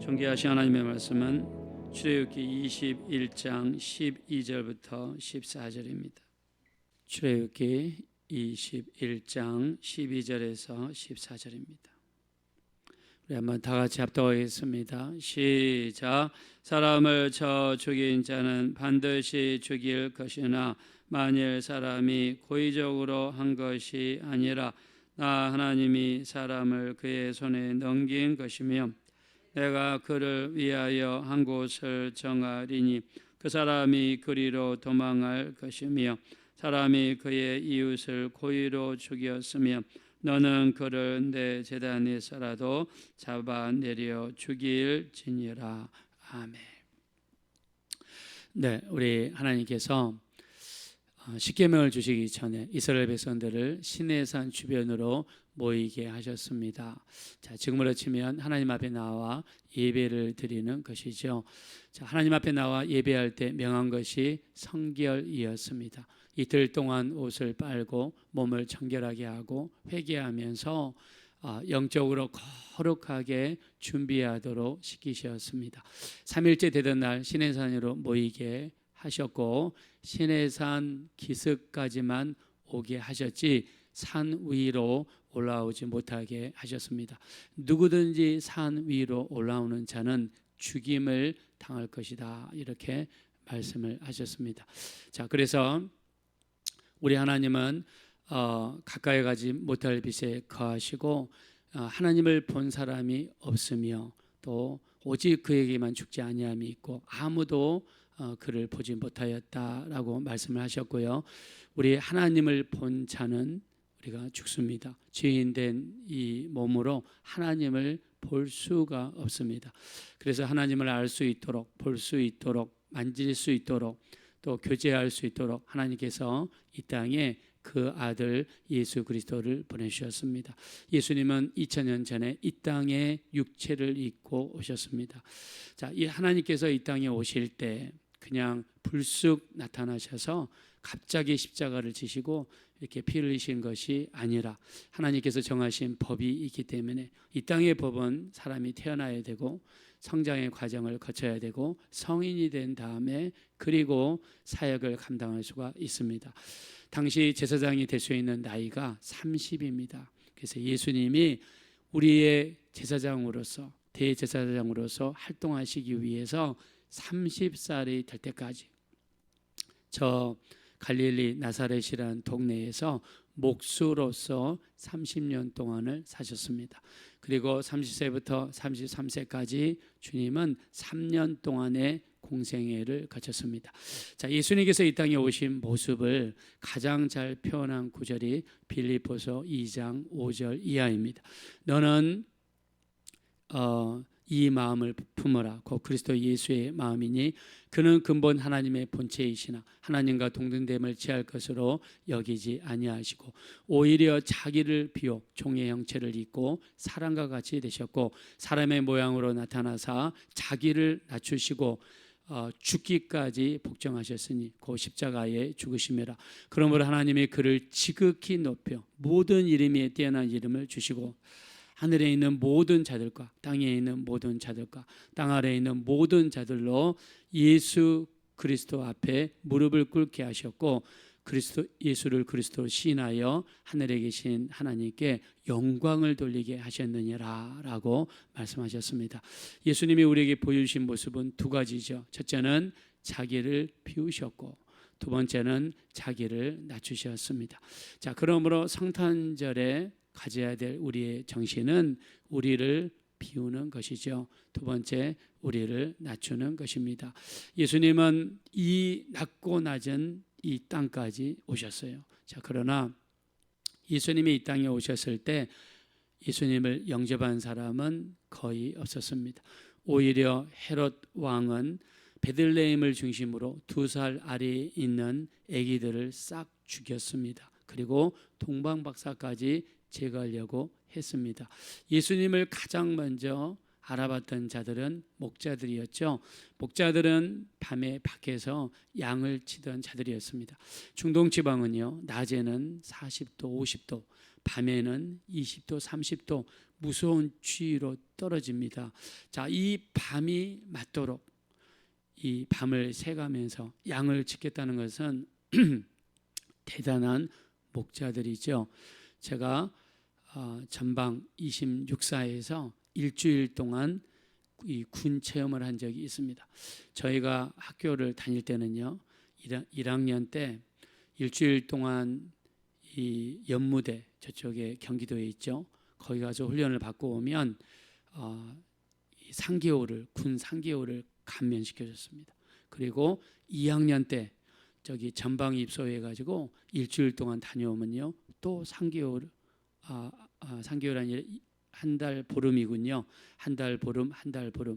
존귀하신 하나님의 말씀은 출애굽기 21장 12절부터 14절입니다. 출애굽기 21장 12절에서 14절입니다. 우리 한번 다 같이 합독하겠습니다. 시작. 사람을 쳐 죽인 자는 반드시 죽일 것이나 만일 사람이 고의적으로 한 것이 아니라 나 하나님이 사람을 그의 손에 넘긴 것이며 내가 그를 위하여 한 곳을 정하리니 그 사람이 그리로 도망할 것이며 사람이 그의 이웃을 고의로 죽였으며 너는 그를 내 제단에서라도 잡아내려 죽일지니라. 아멘. 네, 우리 하나님께서 십계명을 주시기 전에 이스라엘 백성들을 시내산 주변으로 모이게 하셨습니다. 자, 지금으로 치면 하나님 앞에 나와 예배를 드리는 것이죠. 자, 하나님 앞에 나와 예배할 때 명한 것이 성결이었습니다. 이틀 동안 옷을 빨고 몸을 정결하게 하고 회개하면서 영적으로 거룩하게 준비하도록 시키셨습니다. 3일째 되던 날 시내산으로 모이게 하셨고 시내산 기슭까지만 오게 하셨지 산 위로 올라오지 못하게 하셨습니다. 누구든지 산 위로 올라오는 자는 죽임을 당할 것이다, 이렇게 말씀을 하셨습니다. 자, 그래서 우리 하나님은 가까이 가지 못할 빛에 거하시고 하나님을 본 사람이 없으며 또 오직 그에게만 죽지 아니함이 있고 아무도 그를 보지 못하였다라고 말씀을 하셨고요. 우리 하나님을 본 자는 우리가 죽습니다. 죄인된 이 몸으로 하나님을 볼 수가 없습니다. 그래서 하나님을 알 수 있도록, 볼 수 있도록, 만질 수 있도록, 또 교제할 수 있도록 하나님께서 이 땅에 그 아들 예수 그리스도를 보내주셨습니다. 예수님은 2000년 전에 이 땅에 육체를 입고 오셨습니다. 자, 이 하나님께서 이 땅에 오실 때 그냥 불쑥 나타나셔서 갑자기 십자가를 지시고 이렇게 피를 흘리신 것이 아니라 하나님께서 정하신 법이 있기 때문에 이 땅의 법은 사람이 태어나야 되고 성장의 과정을 거쳐야 되고 성인이 된 다음에 그리고 사역을 감당할 수가 있습니다. 당시 제사장이 될 수 있는 나이가 30입니다. 그래서 예수님이 우리의 제사장으로서 대제사장으로서 활동하시기 위해서 30살이 될 때까지 저 갈릴리 나사렛이라는 동네에서 목수로서 30년 동안을 사셨습니다. 그리고 30세부터 33세까지 주님은 3년 동안의 공생애를 거쳤습니다. 자, 예수님께서 이 땅에 오신 모습을 가장 잘 표현한 구절이 빌립보서 2장 5절 이하입니다. 너는 이 마음을 품어라. 곧 그리스도 예수의 마음이니 그는 근본 하나님의 본체이시나 하나님과 동등됨을 취할 것으로 여기지 아니하시고 오히려 자기를 비워 종의 형체를 입고 사람과 같이 되셨고 사람의 모양으로 나타나사 자기를 낮추시고 죽기까지 복종하셨으니 그 십자가에 죽으심이라. 그러므로 하나님이 그를 지극히 높여 모든 이름에 뛰어난 이름을 주시고 하늘에 있는 모든 자들과 땅에 있는 모든 자들과 땅 아래에 있는 모든 자들로 예수 그리스도 앞에 무릎을 꿇게 하셨고 예수를 그리스도로 시인하여 하늘에 계신 하나님께 영광을 돌리게 하셨느니라 라고 말씀하셨습니다. 예수님이 우리에게 보여주신 모습은 두 가지죠. 첫째는 자기를 비우셨고 두 번째는 자기를 낮추셨습니다. 자, 그러므로 성탄절에 가져야 될 우리의 정신은 우리를 비우는 것이죠. 두 번째, 우리를 낮추는 것입니다. 예수님은 이 낮고 낮은 이 땅까지 오셨어요. 자, 그러나 예수님이 이 땅에 오셨을 때 예수님을 영접한 사람은 거의 없었습니다. 오히려 헤롯 왕은 베들레헴을 중심으로 2살 아래에 있는 아기들을 싹 죽였습니다. 그리고 동방박사까지 제거하려고 했습니다. 예수님을 가장 먼저 알아봤던 자들은 목자들이었죠. 목자들은 밤에 밖에서 양을 치던 자들이었습니다. 중동 지방은요, 낮에는 40도, 50도, 밤에는 20도, 30도 무서운 추위로 떨어집니다. 자, 이 밤이 맞도록 이 밤을 새가면서 양을 지켰다는 것은 대단한 목자들이죠. 제가 전방 26사에서 일주일 동안 이 군 체험을 한 적이 있습니다. 저희가 학교를 다닐 때는요, 1학년 때 일주일 동안 이 연무대, 저쪽에 경기도에 있죠, 거기 가서 훈련을 받고 오면 군 3개월을 감면시켜줬습니다. 그리고 2학년 때 저기 전방 입소해 가지고 일주일 동안 다녀오면요, 또 3개월 3개월 아니라 한 달 보름이군요. 한 달 보름.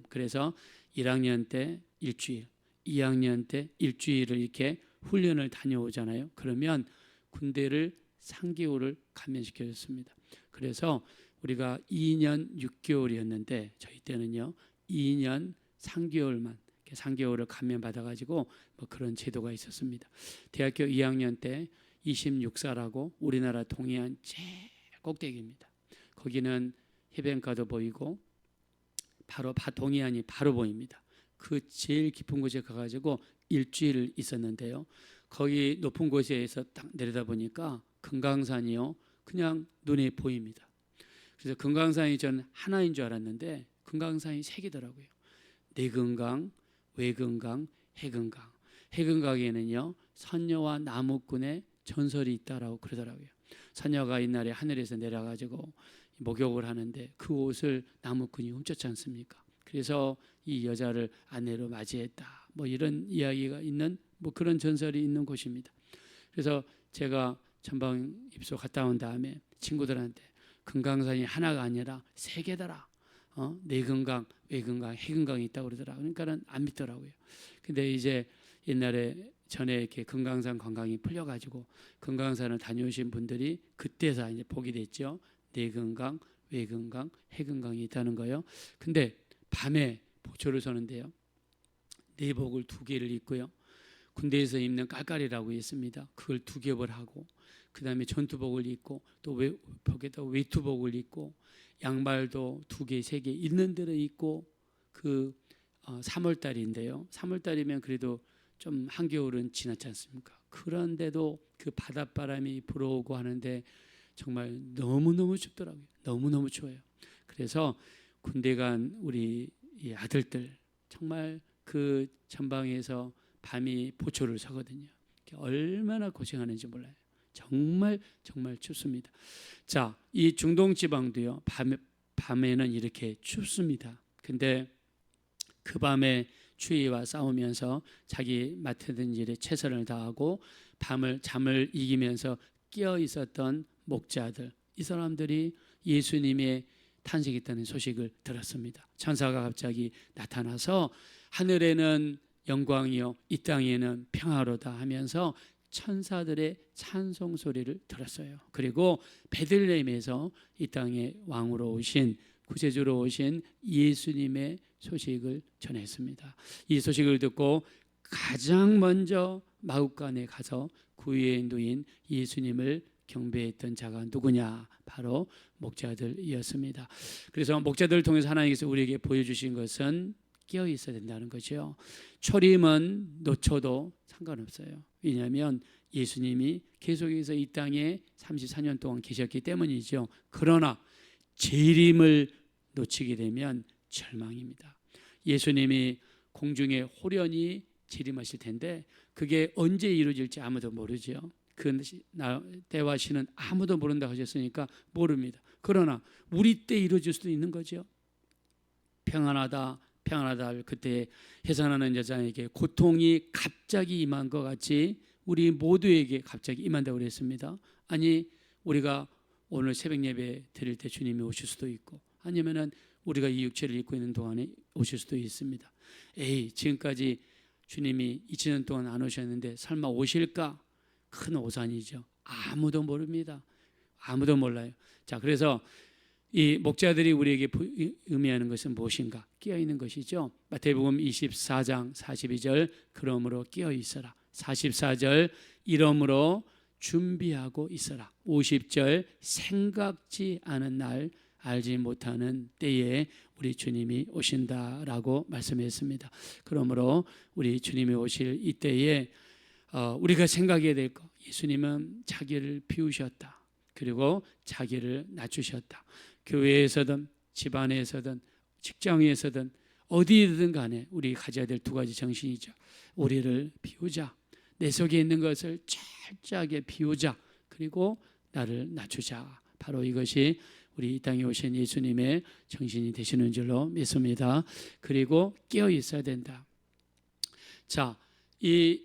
그래서 1학년 때 일주일, 2학년 때 일주일을 이렇게 훈련을 다녀오잖아요. 그러면 군대를 3개월을 감면시켜줬습니다. 그래서 우리가 2년 6개월이었는데 저희 때는요, 2년 3개월만 3개월을 감면받아가지고 뭐 그런 제도가 있었습니다. 대학교 2학년 때 26사라고 우리나라 동해안 제일 꼭대기입니다. 거기는 해변가도 보이고 바로 동해안이 바로 보입니다. 그 제일 깊은 곳에 가가지고 일주일 있었는데요. 거기 높은 곳에서 딱 내려다 보니까 금강산이요, 그냥 눈에 보입니다. 그래서 금강산이 전 하나인 줄 알았는데 금강산이 3개더라고요. 내금강, 외금강, 해금강. 해금강에는요, 선녀와 나무꾼의 전설이 있다라고 그러더라고요. 선녀가 옛날에 하늘에서 내려가지고 목욕을 하는데 그 옷을 나무꾼이 훔쳤지 않습니까? 그래서 이 여자를 아내로 맞이했다, 뭐 이런 이야기가 있는 뭐 그런 전설이 있는 곳입니다. 그래서 제가 전방 입소 갔다 온 다음에 친구들한테 금강산이 하나가 아니라 3개더라, 내금강, 외금강, 해금강이 있다고 그러더라고요. 그러니까는 안 믿더라고요. 근데 이제 옛날에 전에 이렇게 금강산 관광이 풀려가지고 금강산을 다녀오신 분들이 그때서 이제 보게 됐죠. 내금강, 외금강, 해금강이 있다는 거예요. 근데 밤에 보초를 서는데요, 내복을 2개를 입고요, 군대에서 입는 깔깔이라고 있습니다. 그걸 2겹을 하고, 그 다음에 전투복을 입고, 또 벽에다 외투복을 입고, 양말도 2개, 3개 있는 대로 입고, 3월달인데요. 3월달이면 그래도 좀 한겨울은 지났지 않습니까? 그런데도 그 바닷바람이 불어오고 하는데 정말 너무너무 춥더라고요. 너무너무 추워요. 그래서 군대 간 우리 이 아들들 정말 그 전방에서 밤이 보초를 서거든요. 얼마나 고생하는지 몰라요. 정말 춥습니다. 자, 이 중동 지방도요, 밤에는 이렇게 춥습니다. 근데 그 밤에 추위와 싸우면서 자기 맡은 일에 최선을 다하고 잠을 이기면서 깨어 있었던 목자들, 이 사람들이 예수님의 탄생이 있다는 소식을 들었습니다. 천사가 갑자기 나타나서 하늘에는 영광이요, 이 땅에는 평화로다 하면서 천사들의 찬송 소리를 들었어요. 그리고 베들레헴에서 이 땅에 왕으로 오신, 구세주로 오신 예수님의 소식을 전했습니다. 이 소식을 듣고 가장 먼저 마국간에 가서 구유에 누인 예수님을 경배했던 자가 누구냐? 바로 목자들이었습니다. 그래서 목자들을 통해서 하나님께서 우리에게 보여주신 것은 깨어 있어야 된다는 거죠. 초림은 놓쳐도 상관없어요. 왜냐하면 예수님이 계속해서 이 땅에 34년 동안 계셨기 때문이죠. 그러나 재림을 놓치게 되면 절망입니다. 예수님이 공중에 호련히 재림하실 텐데 그게 언제 이루어질지 아무도 모르죠. 그 때와 시는 아무도 모른다고 하셨으니까 모릅니다. 그러나 우리 때 이루어질 수도 있는 거죠. 평안하다 그때 해산하는 여자에게 고통이 갑자기 임한 것 같이 우리 모두에게 갑자기 임한다고 그랬습니다. 아니, 우리가 오늘 새벽 예배 드릴 때 주님이 오실 수도 있고, 아니면은 우리가 이 육체를 입고 있는 동안에 오실 수도 있습니다. 지금까지 주님이 2000년 동안 안 오셨는데 설마 오실까? 큰 오산이죠. 아무도 모릅니다. 아무도 몰라요. 자, 그래서 이 목자들이 우리에게 의미하는 것은 무엇인가? 깨어있는 것이죠. 마태복음 24장 42절, 그러므로 깨어있어라. 44절, 이러므로 준비하고 있어라. 50절 생각지 않은 날 알지 못하는 때에 우리 주님이 오신다라고 말씀했습니다. 그러므로 우리 주님이 오실 이때에 우리가 생각해야 될 것, 예수님은 자기를 비우셨다. 그리고 자기를 낮추셨다. 교회에서든 집안에서든 직장에서든 어디든 간에 우리 가져야 될 두 가지 정신이죠. 우리를 비우자. 내 속에 있는 것을 철저하게 비우자. 그리고 나를 낮추자. 바로 이것이 우리 이 땅에 오신 예수님의 정신이 되시는 줄로 믿습니다. 그리고 깨어 있어야 된다. 자, 이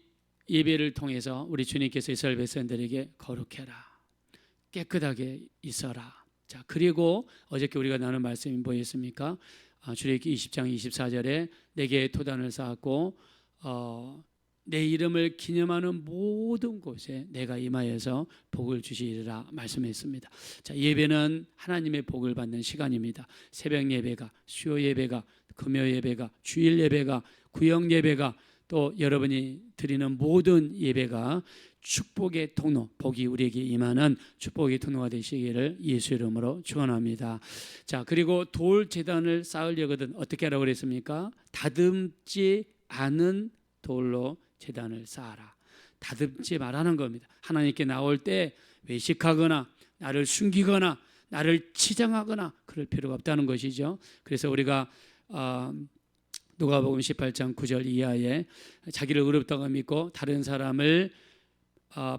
예배를 통해서 우리 주님께서 이스라엘 백성들에게 거룩해라. 깨끗하게 있어라. 자, 그리고 어저께 우리가 나눈 말씀이 뭐였습니까? 출애굽기 20장 24절에 내게 토단을 쌓았고 내 이름을 기념하는 모든 곳에 내가 임하여서 복을 주시리라 말씀했습니다. 자, 예배는 하나님의 복을 받는 시간입니다. 새벽 예배가, 수요 예배가, 금요 예배가, 주일 예배가, 구역 예배가, 또 여러분이 드리는 모든 예배가 축복의 통로, 복이 우리에게 임하는 축복의 통로가 되시기를 예수 이름으로 축원합니다. 자, 그리고 돌 제단을 쌓으려거든 어떻게 하라고 그랬습니까? 다듬지 않은 돌로 제단을 쌓아라. 다듬지 말라는 겁니다. 하나님께 나올 때 외식하거나 나를 숨기거나 나를 치장하거나 그럴 필요가 없다는 것이죠. 그래서 우리가 누가복음 18장 9절 이하에 자기를 의롭다고 믿고 다른 사람을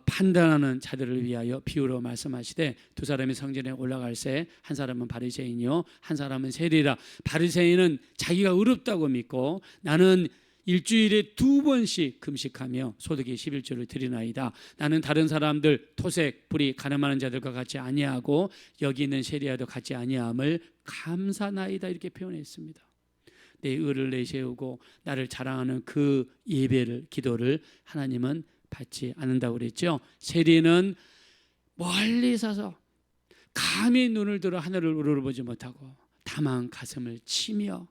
판단하는 자들을 위하여 비유로 말씀하시되 두 사람이 성전에 올라갈 새 한 사람은 바리새인이요 한 사람은 세리라. 바리새인은 자기가 의롭다고 믿고 나는 일주일에 2번씩 금식하며 소득의 11조를 드리나이다. 나는 다른 사람들 토색, 불의, 가늠하는 자들과 같이 아니하고 여기 있는 세리와도 같이 아니함을 감사나이다 이렇게 표현했습니다. 내 의를 내세우고 나를 자랑하는 그 예배를, 기도를 하나님은 받지 않는다고 그랬죠. 세리는 멀리 서서 감히 눈을 들어 하늘을 우러러보지 못하고 다만 가슴을 치며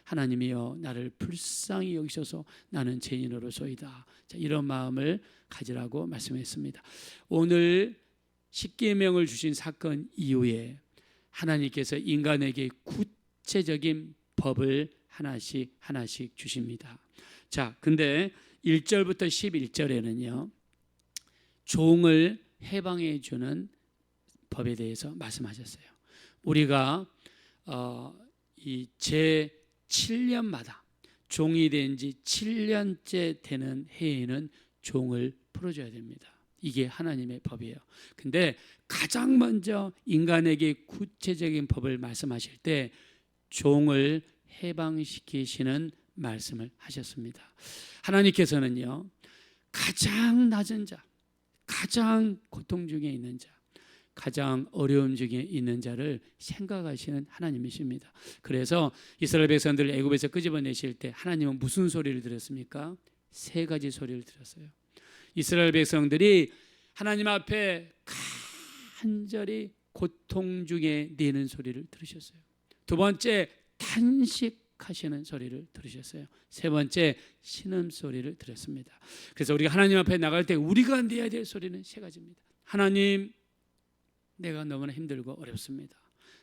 하나님이여 나를 불쌍히 여기셔서 나는 죄인으로소이다. 자, 이런 마음을 가지라고 말씀했습니다. 오늘 십계명을 주신 사건 이후에 하나님께서 인간에게 구체적인 법을 하나씩 주십니다. 자, 근데 1절부터 11절에는요 종을 해방해 주는 법에 대해서 말씀하셨어요. 우리가 이 제 7년마다 종이 된 지 7년째 되는 해에는 종을 풀어줘야 됩니다. 이게 하나님의 법이에요. 근데 가장 먼저 인간에게 구체적인 법을 말씀하실 때 종을 해방시키시는 말씀을 하셨습니다. 하나님께서는요 가장 낮은 자, 가장 고통 중에 있는 자, 가장 어려움 중에 있는 자를 생각하시는 하나님이십니다. 그래서 이스라엘 백성들을 애굽에서 끄집어내실 때 하나님은 무슨 소리를 들었습니까? 3가지 소리를 들었어요. 이스라엘 백성들이 하나님 앞에 간절히 고통 중에 내는 소리를 들으셨어요. 2번째 탄식하시는 소리를 들으셨어요. 3번째 신음소리를 들었습니다. 그래서 우리가 하나님 앞에 나갈 때 우리가 내야 될 소리는 3가지입니다. 하나님, 내가 너무나 힘들고 어렵습니다.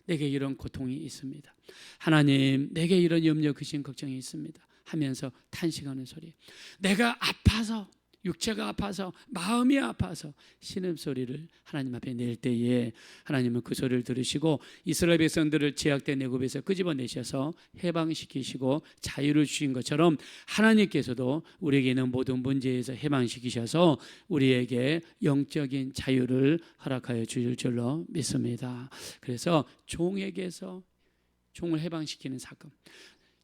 내게 이런 고통이 있습니다. 하나님, 내게 이런 염려, 근심, 걱정이 있습니다 하면서 탄식하는 소리. 내가 아파서, 육체가 아파서, 마음이 아파서 신음소리를 하나님 앞에 낼 때에 하나님은 그 소리를 들으시고 이스라엘 백성들을 제약된 애굽에서 끄집어내셔서 해방시키시고 자유를 주신 것처럼 하나님께서도 우리에게 있는 모든 문제에서 해방시키셔서 우리에게 영적인 자유를 허락하여 주실 줄로 믿습니다. 그래서 종에게서 종을 해방시키는 사건.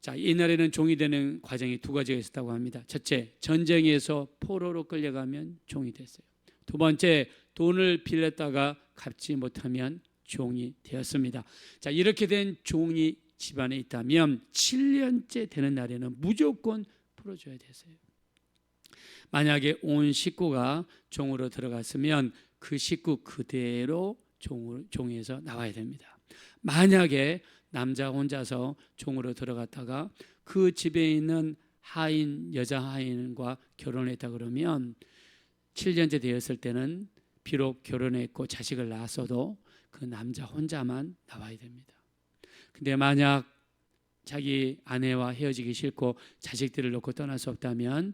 자, 옛날에는 종이 되는 과정이 2가지가 있었다고 합니다. 첫째, 전쟁에서 포로로 끌려가면 종이 됐어요. 2번째, 돈을 빌렸다가 갚지 못하면 종이 되었습니다. 자, 이렇게 된 종이 집안에 있다면 7년째 되는 날에는 무조건 풀어줘야 됐어요. 만약에 온 식구가 종으로 들어갔으면 그 식구 그대로 종에서 나와야 됩니다. 만약에 남자 혼자서 종으로 들어갔다가 그 집에 있는 하인, 여자 하인과 결혼했다 그러면 7년째 되었을 때는 비록 결혼했고 자식을 낳았어도 그 남자 혼자만 나와야 됩니다. 근데 만약 자기 아내와 헤어지기 싫고 자식들을 놓고 떠날 수 없다면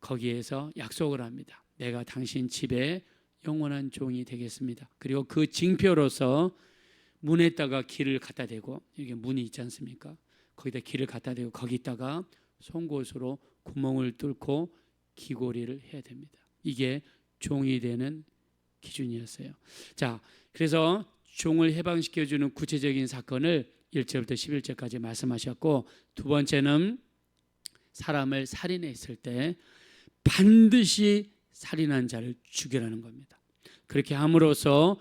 거기에서 약속을 합니다. 내가 당신 집에 영원한 종이 되겠습니다. 그리고 그 징표로서 문에다가 길을 갖다 대고, 이게 문이 있지 않습니까? 거기다 길을 갖다 대고 거기다가 송곳으로 구멍을 뚫고 기고리를 해야 됩니다. 이게 종이 되는 기준이었어요. 자, 그래서 종을 해방시켜주는 구체적인 사건을 1절부터 11절까지 말씀하셨고, 두 번째는 사람을 살인했을 때 반드시 살인한 자를 죽이라는 겁니다. 그렇게 함으로써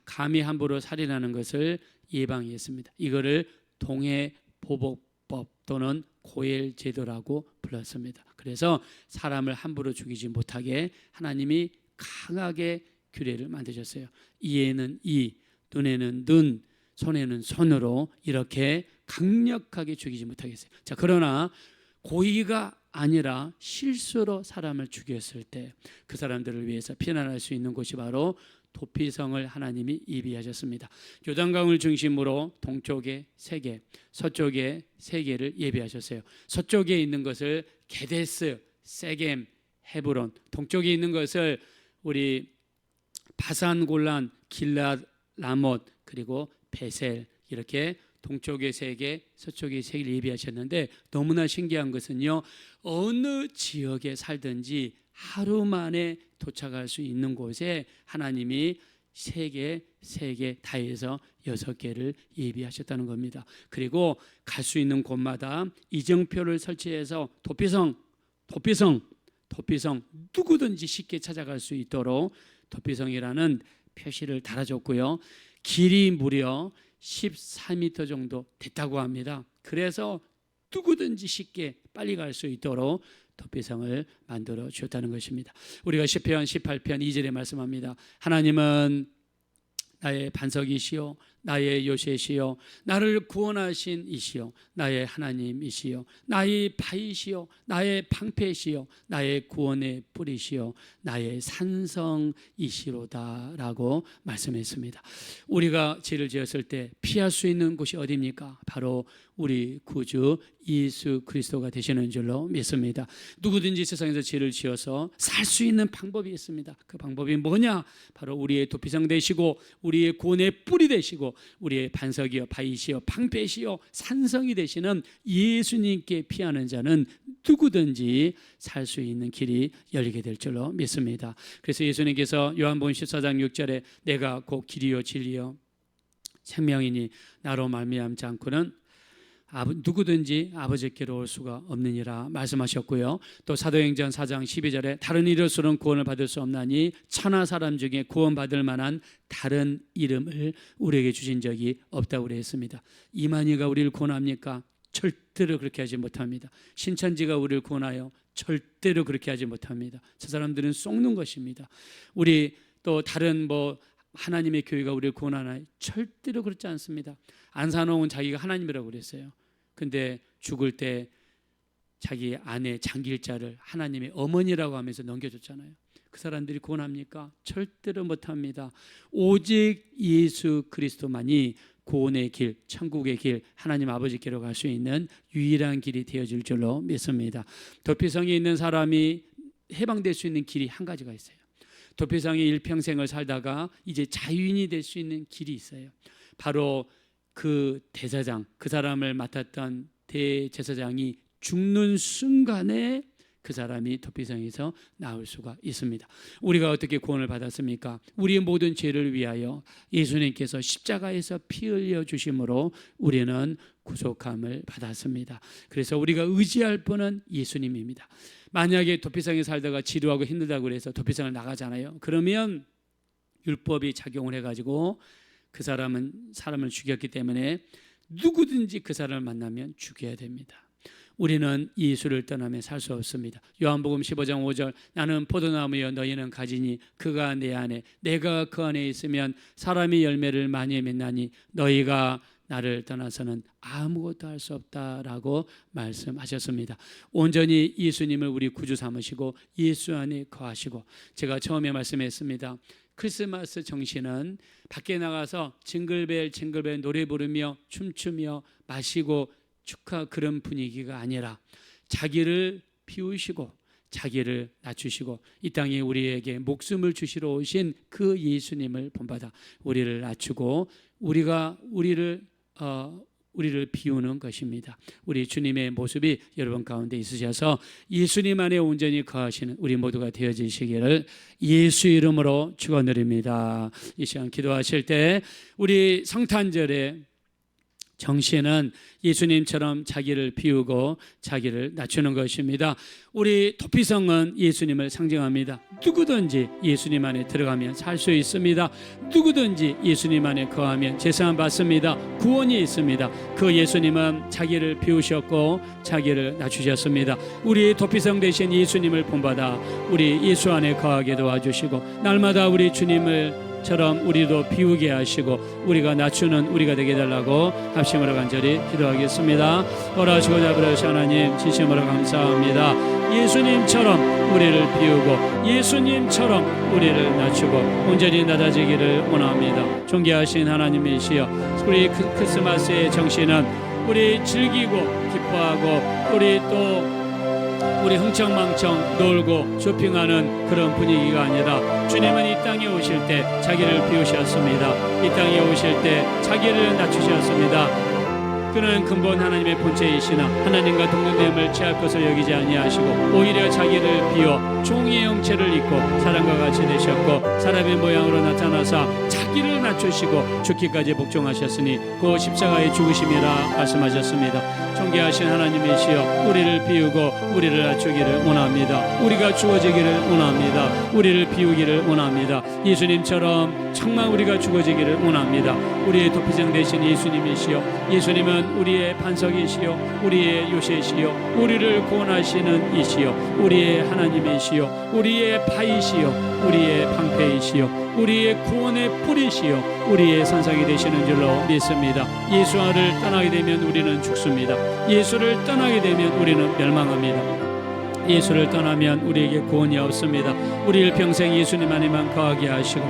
감히 함부로 살인하는 것을 예방했습니다. 이거를 동해보복법 또는 고엘제도라고 불렀습니다. 그래서 사람을 함부로 죽이지 못하게 하나님이 강하게 규례를 만드셨어요. 이에는 이, 눈에는 눈, 손에는 손으로 이렇게 강력하게 죽이지 못하겠어요. 자, 그러나 고의가 아니라 실수로 사람을 죽였을 때 그 사람들을 위해서 피난할 수 있는 곳이 바로 도피성을 하나님이 예비하셨습니다. 요단강을 중심으로 동쪽에 3개, 서쪽에 3개를 예비하셨어요. 서쪽에 있는 것을 게데스, 세겜, 헤브론, 동쪽에 있는 것을 우리 바산 골란, 길랏, 라못, 그리고 베셀, 이렇게 동쪽에 3개, 서쪽에 3개를 예비하셨는데, 너무나 신기한 것은요, 어느 지역에 살든지 하루 만에 도착할 수 있는 곳에 하나님이 3개 다 해서 6개를 예비하셨다는 겁니다. 그리고 갈 수 있는 곳마다 이정표를 설치해서 도피성 누구든지 쉽게 찾아갈 수 있도록 도피성이라는 표시를 달아줬고요. 길이 무려 14m 정도 됐다고 합니다. 그래서 누구든지 쉽게 빨리 갈 수 있도록 도피성을 만들어 주었다는 것입니다. 우리가 시편 18편 2절에 말씀합니다. 하나님은 나의 반석이시요 나의 요새시요 나를 구원하신 이시요 나의 하나님이시요 나의 바위시요 나의 방패시요 나의 구원의 뿌리시요 나의 산성이시로다 라고 말씀했습니다. 우리가 죄를 지었을 때 피할 수 있는 곳이 어디입니까? 바로 우리 구주 예수 그리스도가 되시는 줄로 믿습니다. 누구든지 세상에서 죄를 지어서 살 수 있는 방법이 있습니다. 그 방법이 뭐냐? 바로 우리의 도피성 되시고 우리의 구원의 뿌리 되시고 우리의 반석이요 바위시요 방패시요 산성이 되시는 예수님께 피하는 자는 누구든지 살 수 있는 길이 열리게 될 줄로 믿습니다. 그래서 예수님께서 요한복음 14장 6절에 내가 곧 길이요 진리요 생명이니 나로 말미암지 않고는 누구든지 아버지께로 올 수가 없느니라 말씀하셨고요. 또 사도행전 4장 12절에 다른 이로서는 구원을 받을 수 없나니 천하 사람 중에 구원받을 만한 다른 이름을 우리에게 주신 적이 없다고 그랬습니다. 이만희가 우리를 구원합니까? 절대로 그렇게 하지 못합니다. 신천지가 우리를 구원하여 절대로 그렇게 하지 못합니다. 저 사람들은 속는 것입니다. 우리 또 다른 하나님의 교회가 우리를 구원하나요? 절대로 그렇지 않습니다. 안산홍은 자기가 하나님이라고 그랬어요. 근데 죽을 때 자기 아내 장길자를 하나님의 어머니라고 하면서 넘겨줬잖아요. 그 사람들이 구원합니까? 절대로 못합니다. 오직 예수 그리스도만이 구원의 길, 천국의 길, 하나님 아버지께로 갈 수 있는 유일한 길이 되어질 줄로 믿습니다. 도피성에 있는 사람이 해방될 수 있는 길이 한 가지가 있어요. 도피성에 일평생을 살다가 이제 자유인이 될 수 있는 길이 있어요. 바로 그 대제사장, 그 사람을 맡았던 대제사장이 죽는 순간에 그 사람이 도피성에서 나올 수가 있습니다. 우리가 어떻게 구원을 받았습니까? 우리의 모든 죄를 위하여 예수님께서 십자가에서 피 흘려 주심으로 우리는 구속함을 받았습니다. 그래서 우리가 의지할 분은 예수님입니다. 만약에 도피성에 살다가 지루하고 힘들다고 해서 도피성을 나가잖아요. 그러면 율법이 작용을 해가지고 그 사람은 사람을 죽였기 때문에 누구든지 그 사람을 만나면 죽여야 됩니다. 우리는 예수를 떠나면 살 수 없습니다. 요한복음 15장 5절 나는 포도나무여 너희는 가지니 그가 내 안에 내가 그 안에 있으면 사람이 열매를 많이 맺나니 너희가 나를 떠나서는 아무것도 할 수 없다라고 말씀하셨습니다. 온전히 예수님을 우리 구주 삼으시고 예수 안에 거하시고, 제가 처음에 말씀했습니다. 크리스마스 정신은 밖에 나가서 징글벨 징글벨 노래 부르며 춤추며 마시고 축하 그런 분위기가 아니라 자기를 비우시고 자기를 낮추시고 이 땅에 우리에게 목숨을 주시러 오신 그 예수님을 본받아 우리를 낮추고 우리를 비우는 것입니다. 우리 주님의 모습이 여러분 가운데 있으셔서 예수님 안에 온전히 거하시는 우리 모두가 되어지시기를 예수 이름으로 축원드립니다. 이 시간 기도하실 때 우리 성탄절에 정신은 예수님처럼 자기를 비우고 자기를 낮추는 것입니다. 우리 도피성은 예수님을 상징합니다. 누구든지 예수님 안에 들어가면 살 수 있습니다. 누구든지 예수님 안에 거하면 제사함 받습니다. 구원이 있습니다. 그 예수님은 자기를 비우셨고 자기를 낮추셨습니다. 우리 도피성 되신 예수님을 본받아 우리 예수 안에 거하게 도와주시고 날마다 우리 주님을 처럼 우리도 비우게 하시고 우리가 낮추는 우리가 되게 해달라고 합심으로 간절히 기도하겠습니다. 오라시고 잡으라시 하나님 진심으로 감사합니다. 예수님처럼 우리를 비우고 예수님처럼 우리를 낮추고 온전히 낮아지기를 원합니다. 존귀하신 하나님이시여, 우리 크리스마스의 정신은 우리 즐기고 기뻐하고 우리 흥청망청 놀고 쇼핑하는 그런 분위기가 아니라 주님은 이 땅에 오실 때 자기를 비우셨습니다. 이 땅에 오실 때 자기를 낮추셨습니다. 그는 근본 하나님의 본체이시나 하나님과 동등됨을 취할 것을 여기지 아니하시고 오히려 자기를 비워 종의 형체를 입고 사람과 같이 되셨고 사람의 모양으로 나타나사 자기를 낮추시고 죽기까지 복종하셨으니 그 십자가의 죽으심이라 말씀하셨습니다. 존귀하신 하나님이시여, 우리를 비우고 우리를 낮추기를 원합니다. 우리가 죽어지기를 원합니다. 우리를 비우기를 원합니다. 예수님처럼 정말 우리가 죽어지기를 원합니다. 우리의 도피성 되신 예수님이시여, 예수님은 우리의 반석이시여, 우리의 요새시여, 우리를 구원하시는 이시여, 우리의 하나님이시여, 우리의 바위시여, 우리의 방패이시여, 우리의 구원의 뿌리시여, 우리의 산상이 되시는 줄로 믿습니다. 예수 안을 떠나게 되면 우리는 죽습니다. 예수를 떠나게 되면 우리는 멸망합니다. 예수를 떠나면 우리에게 구원이 없습니다. 우리를 평생 예수님 안에만 거하게 하시고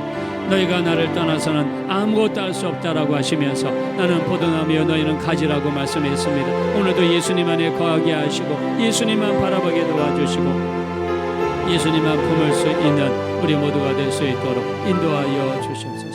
너희가 나를 떠나서는 아무것도 할 수 없다라고 하시면서 나는 포도나무여 너희는 가지라고 말씀했습니다. 오늘도 예수님 안에 거하게 하시고 예수님만 바라보게 도와주시고 예수님만 품을 수 있는 우리 모두가 될 수 있도록 인도하여 주시옵소서.